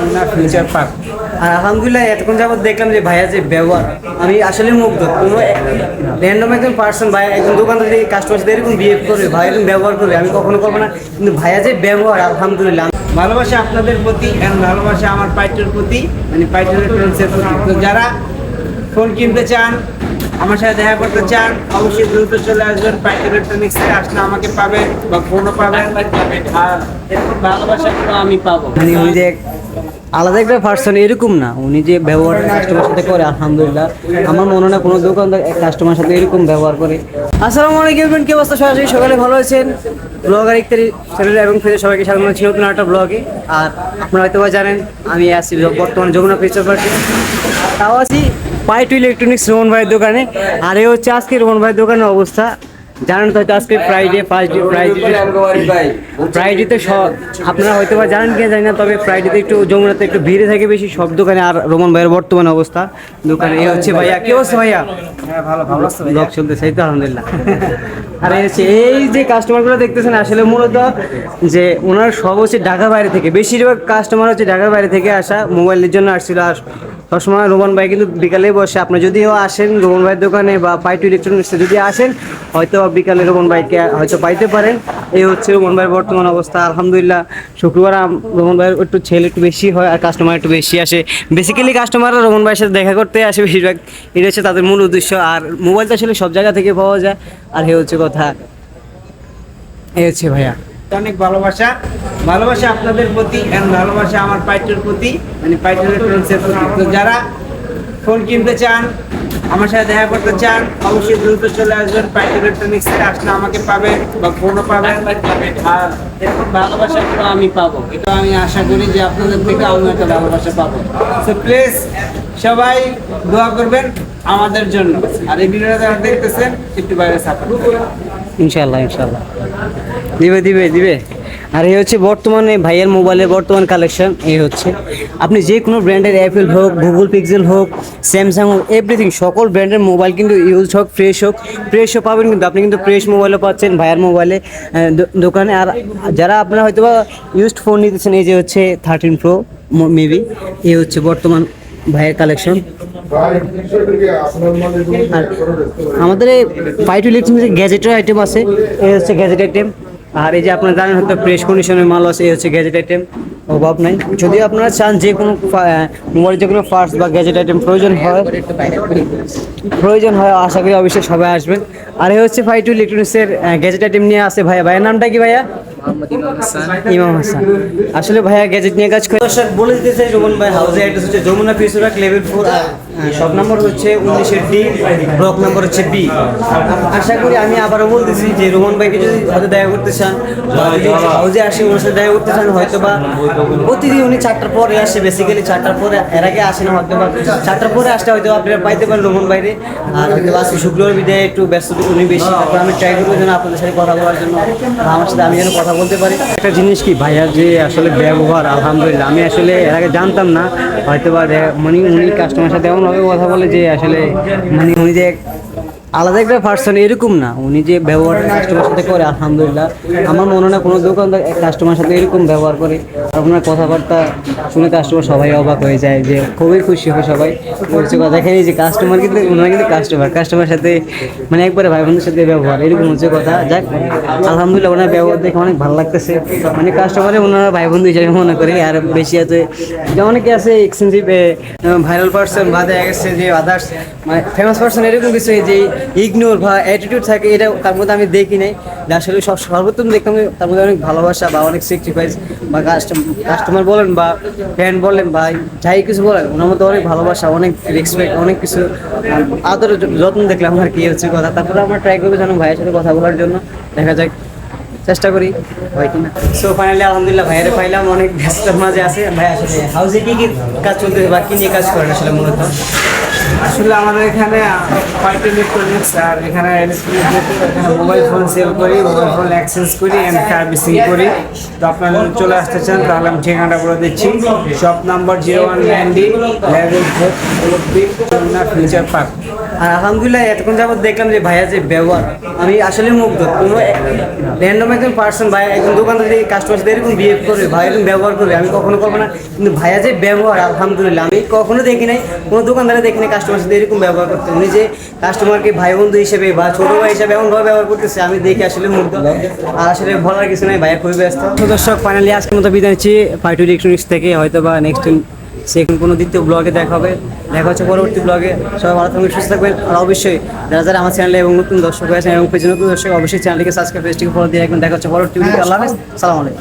Jamuna future park. আর আলহামদুলিল্লাহ এতক্ষণ যাবত দেখলাম যে ভাইয়া যে ব্যবহার, আমি আসলে মুগ্ধ। কোনো র্যান্ডম একজন পার্সন ভাই একজন দোকানদার থেকে কাস্টমার সাথে এরকম বিহেভ করবে, ভাই এরকম ব্যবহার করবে, আমি কখনো করবো না। কিন্তু ভাইয়া যে ব্যবহার, আলহামদুলিল্লাহ। ভালোবাসা আপনাদের প্রতি এবং ভালোবাসা আমার পাইটের প্রতি, মানে পাইটের ফ্রেন্ডসের প্রতি। তো যারা ফোন কিনতে চান, আমার সাথে দেখা করতে চান, অবশ্যই দ্রুত চলে আসবেন পাইট ইলেকট্রনিক্সে। আসলে আমাকে পাবেন বা ফোনও পাবেন, আর এরকম ভালোবাসাগুলো আমি পাবো। মানে উনি যে আলাদা একটা পার্সন এরকম না, উনি যে ব্যবহার কাস্টমার সাথে করে, আলহামদুলিল্লাহ আমার মনে হয় না কোনো দোকানদার কাস্টমার সাথে এরকম ব্যবহার করে। আসসালামু আলাইকুম, কি অবস্থা? সরাসরি সকালে ভালো আছেন? ব্লগার ইত্যাদি চ্যানেলে এবং ফেলে সবাইকে স্বাগত জানাচ্ছি নতুন একটা ব্লগে। আর আপনারা হয়তো জানেন আমি আছি বর্তমানে যমুনা ফিউচার পার্কে, তাও আছি পাইট ইলেকট্রনিক্স রোহন ভাইয়ের দোকানে। আর এই হচ্ছে আজকে রোহন ভাইয়ের দোকানের অবস্থা। জানেন তো হয়তো আজকে ফ্রাইডে, ফার্স্ট ডে ফ্রাইডেতে আপনারা হয়তো বা জানেন কি জানি না, তবে ফ্রাইডেতে একটু যমুনাতে একটু ভিড়ে থাকে বেশি সব দোকানে। আর রোমান ভাইয়ের বর্তমান অবস্থা দোকানে এই হচ্ছে। ভাইয়া কি অবস্থা? ভাইয়া ভালো ভালো ব্লগ চলতেছে, এই তো আলহামদুলিল্লাহ। আর এই যে কাস্টমারগুলো দেখতেছেন, আসলে মূলত যে ওনার সব হচ্ছে ঢাকার বাইরে থেকে, বেশিরভাগ কাস্টমার হচ্ছে ঢাকার বাইরে থেকে আসা, মোবাইলের জন্য আসছিল। আর সবসময় রোমান ভাই কিন্তু বিকালে বসে, আপনি যদিও আসেন রোমান ভাইয়ের দোকানে বা পাইট ইলেকট্রনিক্সে যদি আসেন, হয়তো বিকালে রোমান ভাইকে হয়তো পাইতে পারেন। এই হচ্ছে রোমান ভাইয়ের বর্তমান অবস্থা। আলহামদুলিল্লাহ শুক্রবার রোমান ভাইয়ের একটু ছেলে একটু বেশি হয় আর কাস্টমার একটু বেশি আসে। বেসিক্যালি কাস্টমাররা রোমান ভাইয়ের সাথে দেখা করতে আসে বেশিরভাগ, এটা হচ্ছে তাদের মূল উদ্দেশ্য। আর মোবাইল তো আসলে সব জায়গা থেকে পাওয়া যায়। আর এই হচ্ছে কথা, এই হচ্ছে ভাইয়া অনেক ভালোবাসা, ভালোবাসা আপনাদের প্রতি এবং ভালোবাসা আমার পাইটের প্রতি, মানে পাইটের ফ্রেন্ডসের প্রতি। তো যারা ফোন কিনতে চান, আমার সাথে দেখা করতে চান, অবশ্যই দ্রুত চলে আসবেন পাইট ইলেকট্রনিক্সে। আসলে আমাকে পাবেন বা ফোনও পাবেন, আর এরকম ভালোবাসাগুলো আমি পাবো। এটা আমি আশা করি যে আপনাদের থেকে আমি একটা ভালোবাসা পাবো। তো প্লিজ সবাই দোয়া করবেন আমাদের জন্য। আর এই ভিডিওটা যারা দেখতেছেন একটু বাইরে সাপোর্ট করবেন। ইনশাল্লাহ ইনশাল্লাহ দিবে দিবে দিবে। আর এই হচ্ছে বর্তমানে ভাইয়ের মোবাইলের বর্তমান কালেকশন। এই হচ্ছে আপনি যে কোনো ব্র্যান্ডের অ্যাপেল হোক, গুগল পিক্সেল হোক, স্যামসাং হোক, এভরিথিং সকল ব্র্যান্ডের মোবাইল কিন্তু ইউজ হোক, ফ্রেশও পাবেন। কিন্তু আপনি কিন্তু ফ্রেশ মোবাইলও পাচ্ছেন ভাইয়ের মোবাইলে দোকানে। আর যারা আপনারা হয়তো বা ইউজড ফোন নিতেছেন, এই যে হচ্ছে 13 Pro মেবি, এই হচ্ছে বর্তমান ভাইয়ের কালেকশন। আর আমাদের এই পাইট ইলেকট্রনিক্স গ্যাজেটের আইটেম আছে, এই হচ্ছে গ্যাজেট আইটেম। আর এই যে আপনারা জানেন হয়তো ফ্রেশ কন্ডিশনের মাল আছে, এই হচ্ছে গ্যাজেট আইটেম, অভাব নাই। যদিও আপনারা চান যে কোনো মোবাইল যে কোনো পার্টস বা গ্যাজেট আইটেম প্রয়োজন হয় আশা করি অবশ্যই সবাই আসবেন। আর এই হচ্ছে পাইট ইলেকট্রনিক্সের গ্যাজেট আইটেম নিয়ে আসে ভাইয়া। ভাইয়ের নামটা কি ভাইয়া? ইমাম হাসান। আসলে ভাইয়া গ্যাজেট নিয়ে কাজ করে। দর্শক বলে দিতে চাই, রোমান ভাই হাউসের অ্যাড্রেস হচ্ছে Jamuna future park level 4, shop number হচ্ছে 19D, ব্লক নাম্বার হচ্ছে B। আশা করি আমি আবারও বলতেছি যে রোমান ভাইকে যদি হয়তো দেখা করতে চান বা যদি হাউসে আসে ওনার সাথে দেখা করতে চান, হয়তো বা প্রতিদিন উনি 4টার পরে আসে, বেসিক্যালি 4টার পরে, এর আগে আসে না। হয়তো বা 4টার পরে আসলে হয়তো আপনারা পাইতে পারেন রোমান বাইরে। আর হয়তো আজকে শুক্রবার বিদায় একটু ব্যস্ত উনি বেশি, তারপর আমি ট্রাই করবো যেন আপনাদের সাথে কথা বলার জন্য, আমার সাথে আমি যেন কথা বলতে পারি। একটা জিনিস কি ভাইয়ার যে আসলে ব্যবহার, আলহামদুলিল্লাহ আমি আসলে এর আগে জানতাম না। হয়তো বা মানে উনি কাস্টমার সাথে এমনভাবে কথা বলে যে আসলে মানে উনি যে আলাদা একটা পার্সন এরকম না, উনি যে ব্যবহার কাস্টমার সাথে করে, আলহামদুলিল্লাহ আমার মনে হয় না কোনো দোকানদার কাস্টমার সাথে এরকম ব্যবহার করে। আপনার কথাবার্তা শুনে কাস্টমার সবাই অবাক হয়ে যায়, যে খুবই খুশি হয় সবাই। হচ্ছে কথা দেখেন যে কাস্টমার কিন্তু ওনারা কিন্তু কাস্টমার সাথে মানে একবারে ভাই বোনদের সাথে ব্যবহার এরকম হচ্ছে কথা। যাক আলহামদুলিল্লাহ ওনার ব্যবহার দেখে অনেক ভালো লাগতেছে। মানে কাস্টমারে ওনারা ভাই বন্ধু হিসাবে মনে করে। আর বেশি আছে যে অনেকে আছে এক্সপেন্সিভ ভাইরাল পার্সন বা দেখা গেছে যে আদার্স মানে ফেমাস পার্সন, এরকম কিছু যে ইগনোর বা অ্যাটিটিউড থাকে, এটা তার মধ্যে আমি দেখি নাই। আসলে সর্বোত্তম দেখতাম তার মধ্যে অনেক ভালোবাসা বা অনেক স্যাক্রিফাইস, বা কাস্টমার বলেন বা ফ্যান বলেন বা যাই কিছু বলেন, ওনার মধ্যে অনেক ভালোবাসা, অনেক রেসপেক্ট, অনেক কিছু আদর যত্ন দেখলাম আর কি হচ্ছে কথা। তারপরে আমরা ট্রাই করবো যেন ভাইয়ের সাথে কথা বলার জন্য, দেখা যাক চেষ্টা করি হয় কিনা। সো ফাইনালি আলহামদুলিল্লাহ ভাইয়ের পাইলাম, অনেক ব্যস্ততার মাঝে আছে। ভাই আসলে হাউসে কী কী কাজ চলতেছে বা কী নিয়ে কাজ করেন আসলে মূলত? আসলে আমাদের এখানে পাইট ইলেকট্রনিক্স, আর এখানে মোবাইল ফোন সেল করি, মোবাইল ফোন এক্সচেঞ্জ করি অ্যান্ড সার্ভিসিং করি। তো আপনারা যদি চলে আসতে চান তাহলে আমি ঠিকানাটা বলে দিচ্ছি। Shop number 0190 level 4 Jamuna future park. আর আলহামদুলিল্লাহ এতক্ষণ যাবত দেখলাম যে ভাইয়া যে ব্যবহার, আমি আসলে মুগ্ধ। কোনো র্যান্ডম একজন পার্সন ভাই একজন দোকানদার থেকে কাস্টমার সাথে এরকম বিহেভ করবে, ভাই এরকম ব্যবহার করবে আমি কখনো করবো না। কিন্তু ভাইয়া যে ব্যবহার আলহামদুলিল্লাহ আমি কখনো দেখি নাই, কোনো দোকানদারে দেখি নাই কাস্টমার সাথে এরকম ব্যবহার করতে। উনি যে কাস্টমারকে ভাই বন্ধু হিসেবে বা ছোটো ভাই হিসেবে এমনভাবে ব্যবহার করতেছে আমি দেখে আসলে মুগ্ধ। আর আসলে বলার কিছু নাই, ভাইয়া খুবই ব্যস্ত। তো দর্শক ফাইনালি আজকের মতো বিদায় নিচ্ছি ফাইটু ইলেকট্রনিক্স থেকে। হয়তো বা নেক্সট সেকেন্ড কোনো দ্বিতীয় ব্লগে দেখা হচ্ছে পরবর্তী ব্লগে। সবাই ভালো থাকবেন, সুস্থ থাকবেন। আর অবশ্যই যারা যারা আমার চ্যানেলে এবং নতুন দর্শক হয়েছেন এবং পেজে নতুন দর্শক অবশ্যই চ্যানেলটিকে সাবস্ক্রাইব, পেজটিকে ফলো দিয়ে রাখবেন। দেখা হচ্ছে পরবর্তী ভিডিও। আল্লাহ হাফেজ, সালাম আলাইকুম।